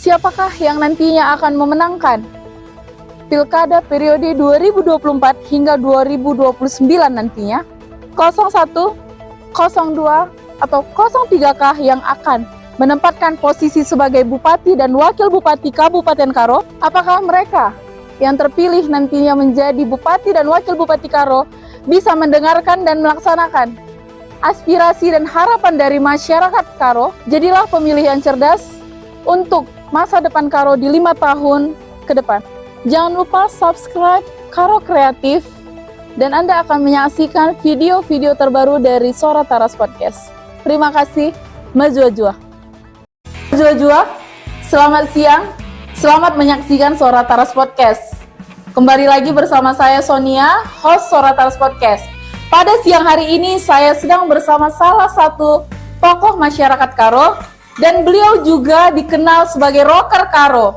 Siapakah yang nantinya akan memenangkan Pilkada periode 2024 hingga 2029 nantinya? 01, 02, atau 03kah yang akan menempatkan posisi sebagai Bupati dan Wakil Bupati Kabupaten Karo? Apakah mereka yang terpilih nantinya menjadi Bupati dan Wakil Bupati Karo bisa mendengarkan dan melaksanakan aspirasi dan harapan dari masyarakat Karo? Jadilah pemilih yang cerdas untuk masa depan Karo di 5 tahun ke depan. Jangan lupa subscribe Karo Kreatif dan Anda akan menyaksikan video-video terbaru dari Suara Taras Podcast. Terima kasih, Majua-jua. Majua-jua, selamat siang. Selamat menyaksikan Suara Taras Podcast. Kembali lagi bersama saya Sonia, host Suara Taras Podcast. Pada siang hari ini saya sedang bersama salah satu tokoh masyarakat Karo dan beliau juga dikenal sebagai rocker Karo.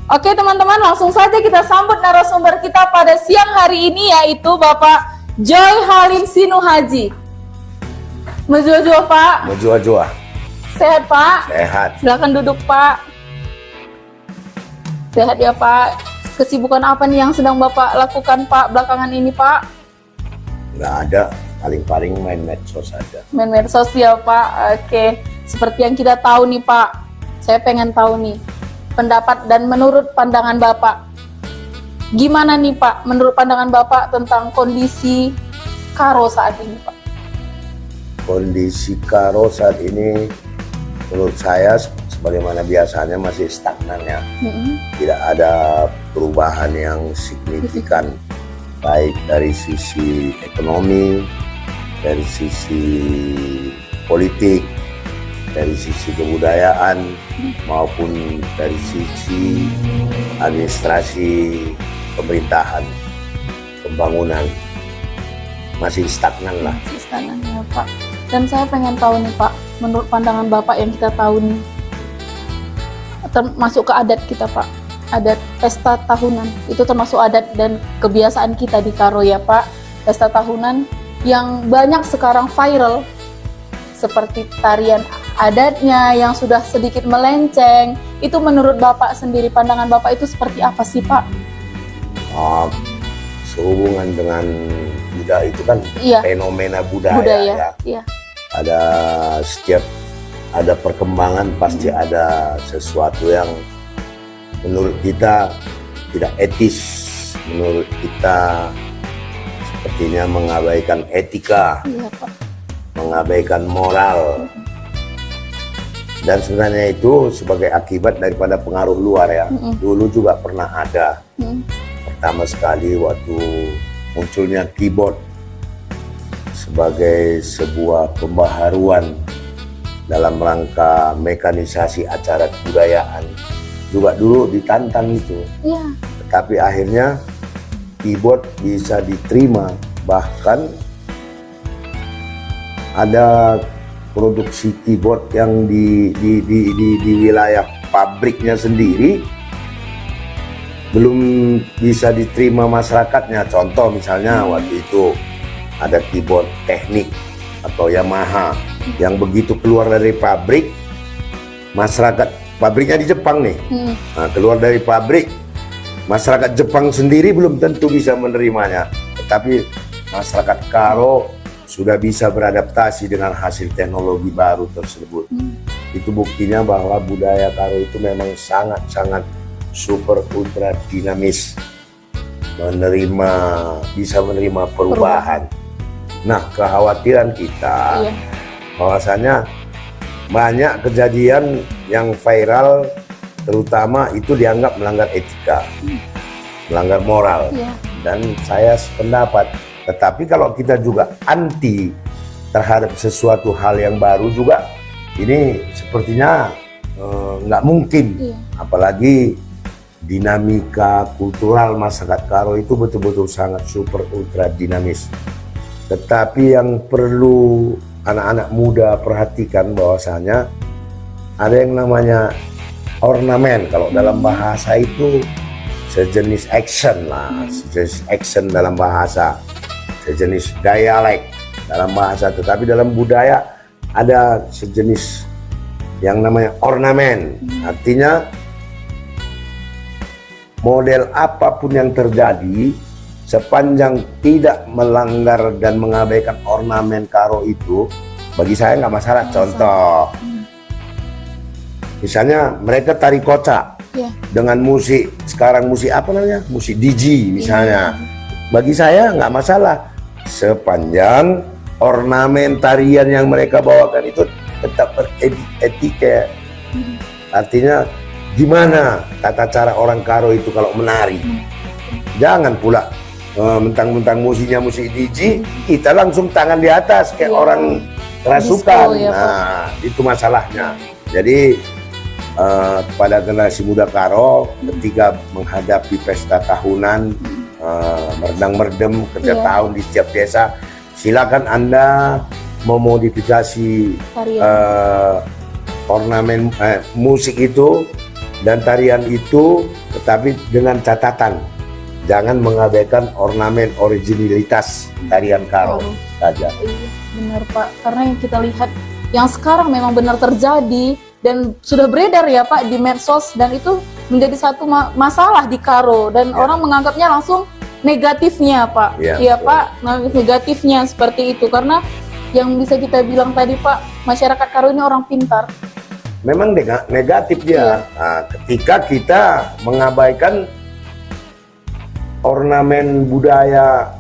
Oke teman-teman, langsung saja kita sambut narasumber kita pada siang hari ini, yaitu Bapak Joy Halim Sinuhaji. Majua-jua Pak. Majua-jua. Sehat Pak? Sehat. Silakan duduk Pak. Sehat ya Pak. Kesibukan apa nih yang sedang Bapak lakukan Pak belakangan ini Pak? Nggak ada, paling-paling main medsos saja. Main medsos ya Pak. Oke. Seperti yang kita tahu nih Pak, saya pengen tahu nih pendapat dan menurut pandangan Bapak, gimana nih Pak menurut pandangan Bapak tentang kondisi Karo saat ini Pak? Kondisi Karo saat ini menurut saya sebagaimana biasanya masih stagnan ya. Tidak ada perubahan yang signifikan, baik dari sisi ekonomi, dari sisi politik, dari sisi kebudayaan maupun dari sisi administrasi pemerintahan, pembangunan, masih stagnan lah. Masih stagnan ya Pak. Dan saya pengen tahu nih Pak, menurut pandangan Bapak yang kita tahu nih, termasuk ke adat kita Pak, adat pesta tahunan, itu termasuk adat dan kebiasaan kita di Karo ya Pak. Pesta tahunan yang banyak sekarang viral, seperti tarian adatnya yang sudah sedikit melenceng, itu menurut Bapak sendiri, pandangan Bapak itu seperti apa sih Pak? Sehubungan dengan budaya itu kan fenomena budaya ya. Iya. Setiap ada perkembangan pasti ada sesuatu yang menurut kita tidak etis, menurut kita sepertinya mengabaikan etika, Pak. Mengabaikan moral. Dan sebenarnya itu sebagai akibat daripada pengaruh luar ya. Dulu juga pernah ada. Pertama sekali waktu munculnya keyboard sebagai sebuah pembaharuan dalam rangka mekanisasi acara kebudayaan. Juga dulu ditantang itu. Tetapi akhirnya keyboard bisa diterima, bahkan ada produksi keyboard yang di wilayah pabriknya sendiri belum bisa diterima masyarakatnya. Contoh misalnya waktu itu ada keyboard teknik atau Yamaha yang begitu keluar dari pabrik, masyarakat pabriknya di Jepang nih, keluar dari pabrik, masyarakat Jepang sendiri belum tentu bisa menerimanya, tetapi masyarakat Karo sudah bisa beradaptasi dengan hasil teknologi baru tersebut. Itu buktinya bahwa budaya Karo itu memang sangat-sangat super ultra dinamis, bisa menerima perubahan. Nah, kekhawatiran kita bahwasanya banyak kejadian yang viral, terutama itu dianggap melanggar etika, melanggar moral. Dan saya sependapat. Tetapi kalau kita juga anti terhadap sesuatu hal yang baru juga, ini sepertinya nggak mungkin. Apalagi dinamika kultural masyarakat Karo itu betul-betul sangat super ultra dinamis. Tetapi yang perlu anak-anak muda perhatikan bahwasanya ada yang namanya ornamen. Kalau dalam bahasa itu sejenis action lah, sejenis action dalam bahasa, sejenis dialek dalam bahasa. Tetapi dalam budaya ada sejenis yang namanya ornamen, artinya model apapun yang terjadi, sepanjang tidak melanggar dan mengabaikan ornamen karo itu, bagi saya nggak masalah. Contoh, misalnya mereka tari kocak dengan musik, sekarang musik apa namanya, musik DJ misalnya, bagi saya nggak masalah, sepanjang ornamen tarian yang mereka bawakan itu tetap beretika. Artinya gimana tata cara orang Karo itu kalau menari. Jangan pula mentang-mentang musiknya musik DJ, kita langsung tangan di atas kayak orang kerasukan. Nah, itu masalahnya. Jadi pada generasi muda Karo, ketika menghadapi pesta tahunan, merdang-merdem kerja tahun di setiap desa, silakan Anda memodifikasi ornamen musik itu dan tarian itu, tetapi dengan catatan jangan mengabaikan ornamen originalitas tarian Karo saja. Benar Pak, karena yang kita lihat yang sekarang memang benar terjadi dan sudah beredar ya Pak di medsos, dan itu menjadi satu masalah di Karo, dan orang menganggapnya langsung negatifnya Pak. Iya Pak, negatifnya seperti itu, karena yang bisa kita bilang tadi Pak, masyarakat Karo ini orang pintar. Memang negatif dia. Nah, ketika kita mengabaikan ornamen budaya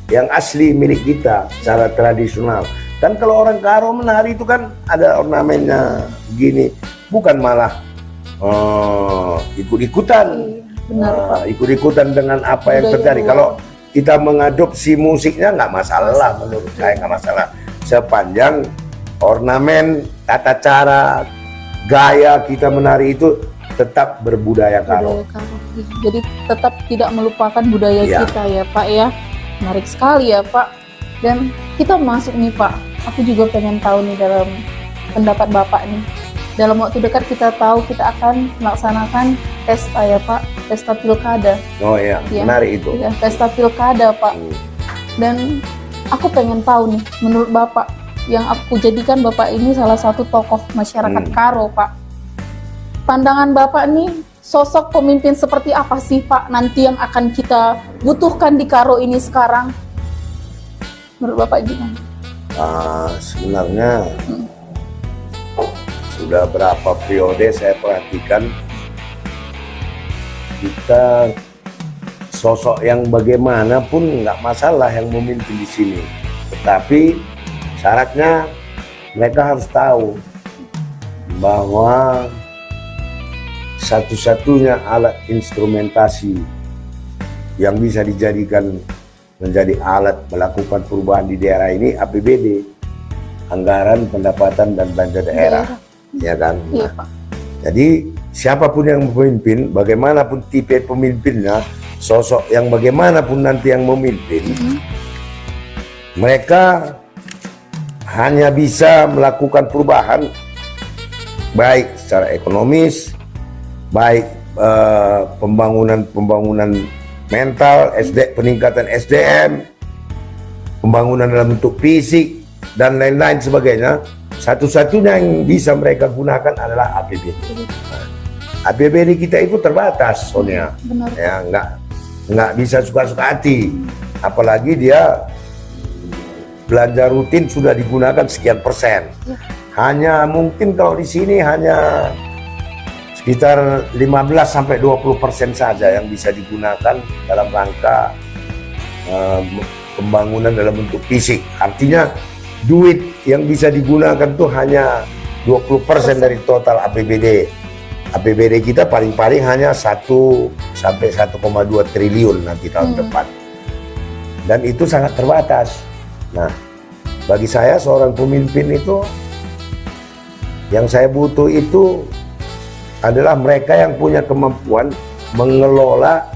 yang asli milik kita secara tradisional. Dan kalau orang Karo menari itu kan ada ornamennya begini, bukan malah ikut-ikutan. Benar, ikut-ikutan dengan apa yang terjadi. Kalau kita mengadopsi musiknya nggak masalah, menurut saya nggak masalah, sepanjang ornamen, tata cara, gaya kita menari itu tetap berbudaya Karo. Jadi tetap tidak melupakan budaya kita ya Pak ya. Menarik sekali ya Pak. Dan kita masuk nih Pak, aku juga pengen tahu nih dalam pendapat Bapak nih. Dalam waktu dekat kita tahu kita akan melaksanakan pesta ya Pak, pesta pilkada. Oh iya, menarik itu. Ya, pesta pilkada Pak. Dan aku pengen tahu nih, menurut Bapak, yang aku jadikan Bapak ini salah satu tokoh masyarakat Karo Pak. Pandangan Bapak nih, sosok pemimpin seperti apa sih Pak nanti yang akan kita butuhkan di Karo ini sekarang? Menurut Bapak gimana? Sebenarnya sudah berapa periode saya perhatikan kita sosok yang bagaimanapun nggak masalah yang memimpin di sini, tetapi syaratnya mereka harus tahu bahwa satu-satunya alat instrumentasi yang bisa dijadikan menjadi alat melakukan perubahan di daerah ini APBD, anggaran pendapatan dan belanja daerah, ya kan? Iya, Pak. Jadi siapapun yang memimpin, bagaimanapun tipe pemimpinnya, sosok yang bagaimanapun nanti yang memimpin, mereka hanya bisa melakukan perubahan baik secara ekonomis, baik pembangunan mental, peningkatan SDM, pembangunan dalam bentuk fisik dan lain-lain sebagainya. Satu-satunya yang bisa mereka gunakan adalah APBD. APBD kita itu terbatas soalnya, ya nggak bisa suka-suka hati, apalagi dia belanja rutin sudah digunakan sekian persen. Hanya mungkin kalau di sini hanya sekitar 15-20% saja yang bisa digunakan dalam rangka pembangunan dalam bentuk fisik. Artinya duit yang bisa digunakan tuh hanya 20% dari total APBD. APBD kita paling-paling hanya 1 sampai 1,2 triliun nanti tahun depan. Dan itu sangat terbatas. Nah, bagi saya seorang pemimpin itu yang saya butuh itu adalah mereka yang punya kemampuan mengelola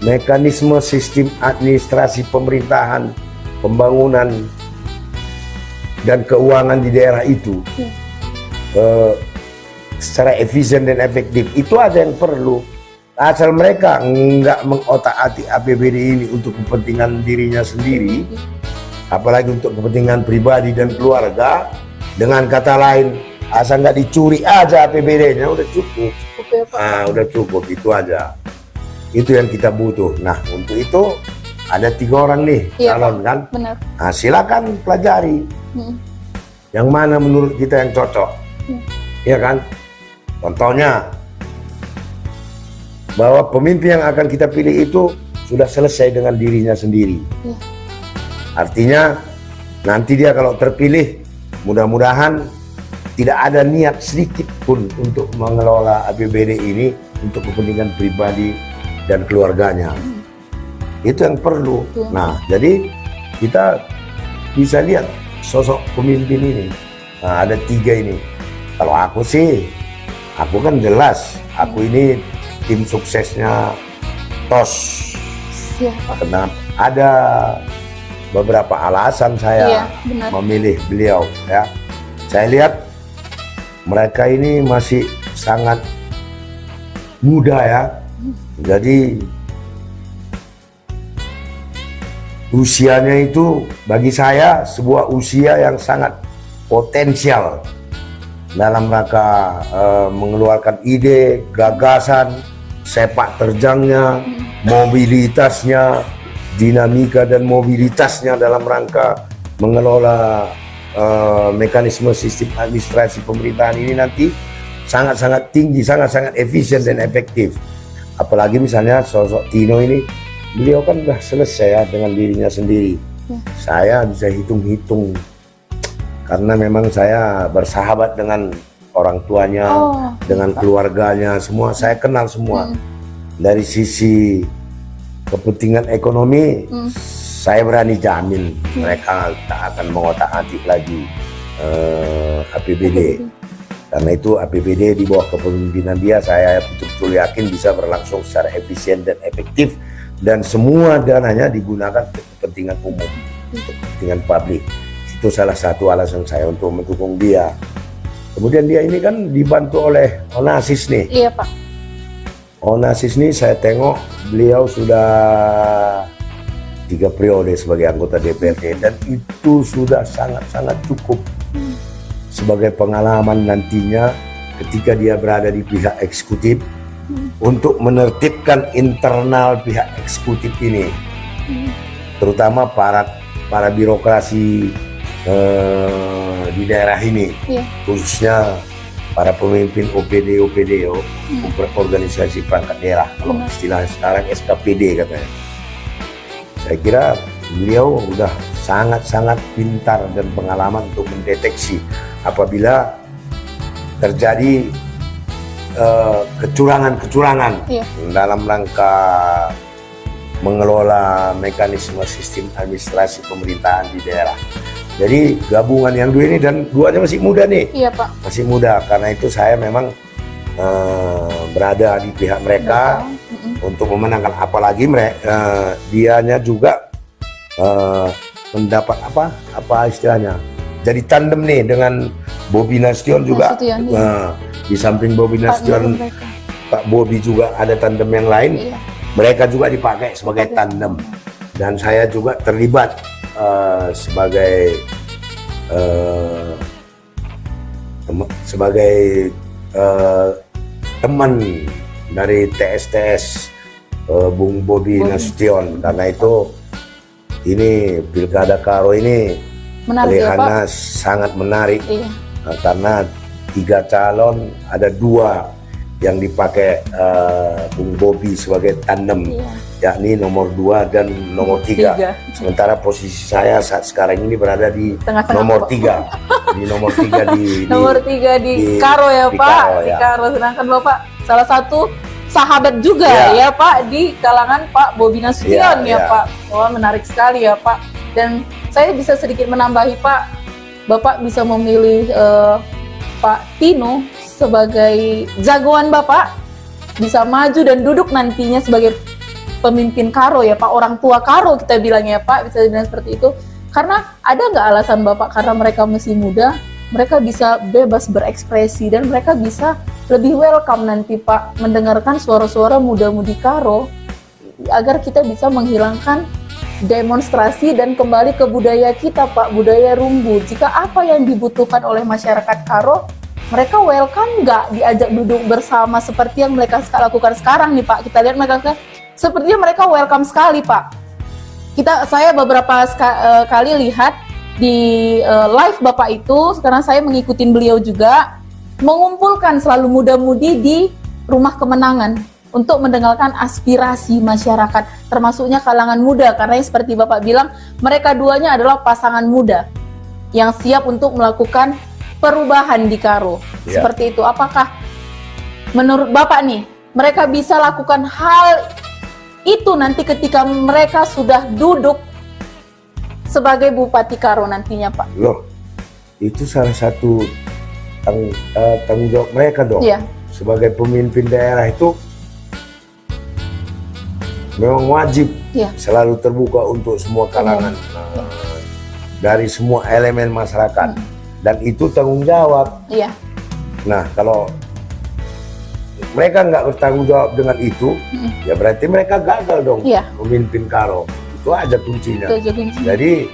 mekanisme sistem administrasi pemerintahan, pembangunan, dan keuangan di daerah itu secara efisien dan efektif. Itu aja yang perlu. Asal mereka nggak mengotak-atik APBD ini untuk kepentingan dirinya sendiri, apalagi untuk kepentingan pribadi dan keluarga. Dengan kata lain, asal nggak dicuri aja APBD-nya udah cukup. Udah cukup, itu aja. Itu yang kita butuh. Nah, untuk itu ada 3 orang nih calon kan. Benar. Nah, silakan pelajari yang mana menurut kita yang cocok, ya kan? Contohnya bahwa pemimpin yang akan kita pilih itu sudah selesai dengan dirinya sendiri. Artinya nanti dia kalau terpilih, mudah-mudahan tidak ada niat sedikit pun untuk mengelola APBD ini untuk kepentingan pribadi dan keluarganya. Itu yang perlu. Nah, jadi kita bisa lihat sosok pemimpin ini. Nah, ada 3 ini. Kalau aku sih, aku kan jelas, aku ini tim suksesnya TOS. Karena ada beberapa alasan saya memilih beliau. Ya, saya lihat mereka ini masih sangat muda ya. Jadi usianya itu bagi saya sebuah usia yang sangat potensial dalam rangka mengeluarkan ide, gagasan, sepak terjangnya, mobilitasnya, dinamika dan mobilitasnya dalam rangka mengelola mekanisme sistem administrasi pemerintahan ini nanti sangat-sangat tinggi, sangat-sangat efisien dan efektif. Apalagi misalnya sosok Tino ini, beliau kan sudah selesai ya dengan dirinya sendiri. Saya bisa hitung-hitung karena memang saya bersahabat dengan orang tuanya, dengan keluarganya, semua saya kenal semua. Dari sisi kepentingan ekonomi, saya berani jamin mereka tak akan mengotak-atik lagi APBD. Karena itu APBD di bawah kepemimpinan dia, saya betul-betul yakin bisa berlangsung secara efisien dan efektif, dan semua dananya digunakan untuk kepentingan umum, kepentingan publik. Itu salah satu alasan saya untuk mendukung dia. Kemudian dia ini kan dibantu oleh Onassis nih. Iya Pak. Onassis nih saya tengok beliau sudah 3 periode sebagai anggota DPRD, dan itu sudah sangat-sangat cukup sebagai pengalaman nantinya ketika dia berada di pihak eksekutif untuk menertibkan internal pihak eksekutif ini, terutama para birokrasi di daerah ini, khususnya para pemimpin OPD, organisasi perangkat daerah, kalau istilah sekarang SKPD katanya. Saya kira beliau sudah sangat-sangat pintar dan pengalaman untuk mendeteksi apabila terjadi kecurangan-kecurangan dalam rangka mengelola mekanisme sistem administrasi pemerintahan di daerah. Jadi gabungan yang 2 ini, dan 2-nya masih muda nih. Iya Pak. Masih muda, karena itu saya memang berada di pihak mereka untuk memenangkan, apalagi dianya juga mendapat apa istilahnya, jadi tandem nih dengan Bobi Nasution juga. Di samping Bobi Nasution, Pak Bobi juga ada tandem yang lain. Mereka juga dipakai sebagai tandem, dan saya juga terlibat sebagai teman dari TSTS Bung Bobi Nasution. Karena itu ini Pilkada Karo ini kelihatannya sangat menarik. Karena 3 calon, ada 2 yang dipakai Bung Bobi sebagai tandem, yakni nomor 2 dan nomor 3. Sementara posisi saya saat sekarang ini berada di nomor 3. Di nomor 3 di Karo ya Pak. Di Karo, sedangkan Bapak salah satu sahabat juga ya Pak di kalangan Pak Bobi Nasution ya Pak. Wah, menarik sekali ya Pak. Dan saya bisa sedikit menambahi Pak, Bapak bisa memilih Pak Tino sebagai jagoan Bapak, bisa maju dan duduk nantinya sebagai pemimpin Karo ya Pak, orang tua Karo kita bilang ya Pak, bisa dibilang seperti itu. Karena ada nggak alasan Bapak, karena mereka masih muda, mereka bisa bebas berekspresi dan mereka bisa lebih welcome nanti Pak mendengarkan suara-suara muda-mudi Karo, agar kita bisa menghilangkan demonstrasi dan kembali ke budaya kita Pak, budaya Rumbu. Jika apa yang dibutuhkan oleh masyarakat Karo, mereka welcome nggak diajak duduk bersama seperti yang mereka lakukan sekarang nih Pak. Kita lihat mereka sepertinya mereka welcome sekali, Pak. Saya beberapa kali lihat di live Bapak itu, sekarang saya mengikuti beliau juga, mengumpulkan selalu muda-mudi di Rumah Kemenangan untuk mendengarkan aspirasi masyarakat, termasuknya kalangan muda, karena seperti Bapak bilang, mereka duanya adalah pasangan muda yang siap untuk melakukan perubahan di Karo. Ya. Seperti itu. Apakah menurut Bapak nih, mereka bisa lakukan hal itu nanti ketika mereka sudah duduk sebagai Bupati Karo nantinya, Pak? Loh, itu salah satu tanggung jawab mereka dong. Iya. Sebagai pemimpin daerah itu memang wajib selalu terbuka untuk semua kalangan, dari semua elemen masyarakat, dan itu tanggung jawab. Iya. Nah, kalau mereka nggak bertanggung jawab dengan itu, ya berarti mereka gagal dong memimpin Karo. Itu aja kuncinya. Jadi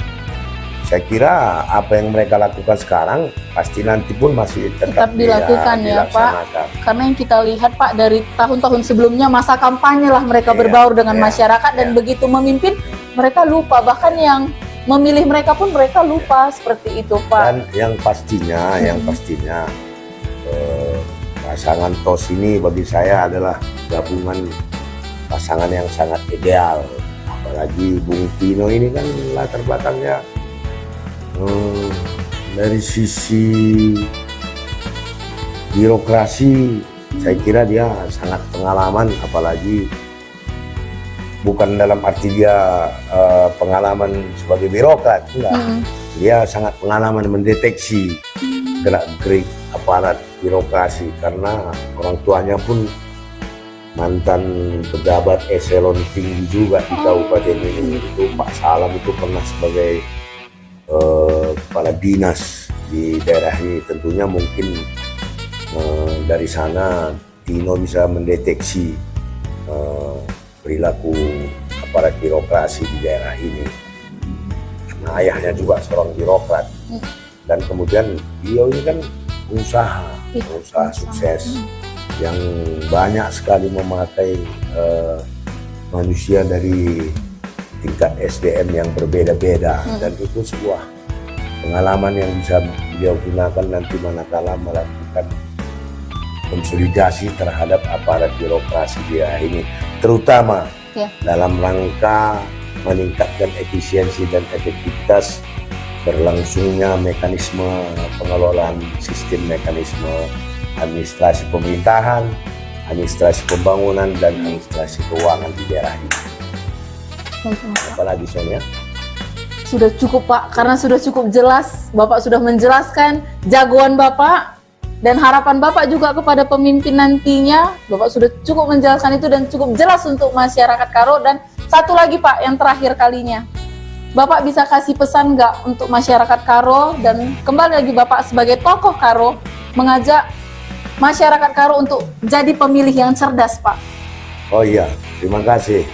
saya kira apa yang mereka lakukan sekarang pasti nanti pun masih tetap dilakukan ya Pak. Karena yang kita lihat Pak, dari tahun-tahun sebelumnya masa kampanye lah mereka berbaur dengan masyarakat, dan begitu memimpin mereka lupa, bahkan yang memilih mereka pun mereka lupa, seperti itu Pak. Dan yang pastinya pasangan TOS ini bagi saya adalah gabungan pasangan yang sangat ideal. Apalagi Bung Tino ini kan latar belakangnya dari sisi birokrasi, saya kira dia sangat pengalaman, apalagi bukan dalam arti dia pengalaman sebagai birokrat, enggak. Dia sangat pengalaman mendeteksi gerak-gerik aparat birokrasi, karena orang tuanya pun mantan pejabat eselon tinggi juga di kabupaten ini. Itu Pak Salam itu pernah sebagai kepala dinas di daerah ini. Tentunya mungkin dari sana Tino bisa mendeteksi perilaku aparat birokrasi di daerah ini, karena ayahnya juga seorang birokrat. Dan kemudian beliau ini kan pengusaha sukses yang banyak sekali memakai manusia dari tingkat SDM yang berbeda-beda, dan itu sebuah pengalaman yang bisa beliau gunakan nanti manakala melakukan konsolidasi terhadap aparat birokrasi di daerah ini, terutama dalam rangka meningkatkan efisiensi dan efektivitas berlangsungnya mekanisme pengelolaan sistem mekanisme administrasi pemerintahan, administrasi pembangunan, dan administrasi keuangan di daerah ini. Apalagi Sonia? Sudah cukup Pak, karena sudah cukup jelas. Bapak sudah menjelaskan jagoan Bapak dan harapan Bapak juga kepada pemimpin nantinya. Bapak sudah cukup menjelaskan itu dan cukup jelas untuk masyarakat Karo. Dan satu lagi Pak, yang terakhir kalinya, Bapak bisa kasih pesan nggak untuk masyarakat Karo, dan kembali lagi Bapak sebagai tokoh Karo mengajak masyarakat Karo untuk jadi pemilih yang cerdas Pak? Oh iya, terima kasih.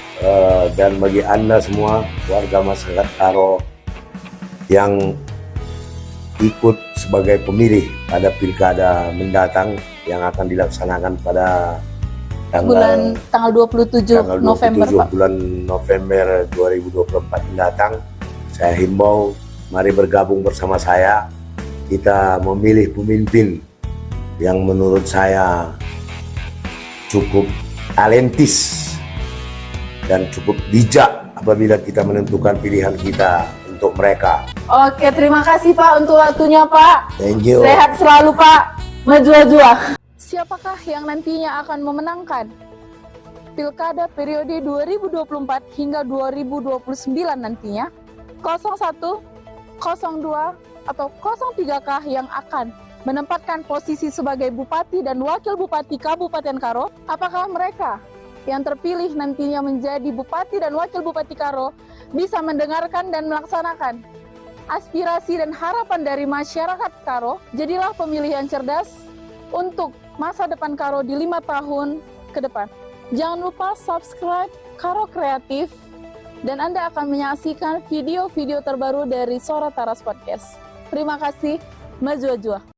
Dan bagi Anda semua warga masyarakat Karo yang ikut sebagai pemilih pada pilkada mendatang yang akan dilaksanakan pada tanggal 27 November Pak. Bulan November 2024 mendatang, saya himbau mari bergabung bersama saya. Kita memilih pemimpin yang menurut saya cukup talentis dan cukup bijak apabila kita menentukan pilihan kita untuk mereka. Oke, terima kasih Pak untuk waktunya Pak. Thank you. Sehat selalu Pak. Maju-maju. Siapakah yang nantinya akan memenangkan Pilkada periode 2024 hingga 2029 nantinya? 01, 02, atau 03kah yang akan menempatkan posisi sebagai Bupati dan Wakil Bupati Kabupaten Karo? Apakah mereka yang terpilih nantinya menjadi Bupati dan Wakil Bupati Karo bisa mendengarkan dan melaksanakan aspirasi dan harapan dari masyarakat Karo? Jadilah pemilih yang cerdas untuk masa depan Karo di 5 tahun ke depan. Jangan lupa subscribe Karo Kreatif, dan Anda akan menyaksikan video-video terbaru dari Suara Taras Podcast. Terima kasih, maju-maju.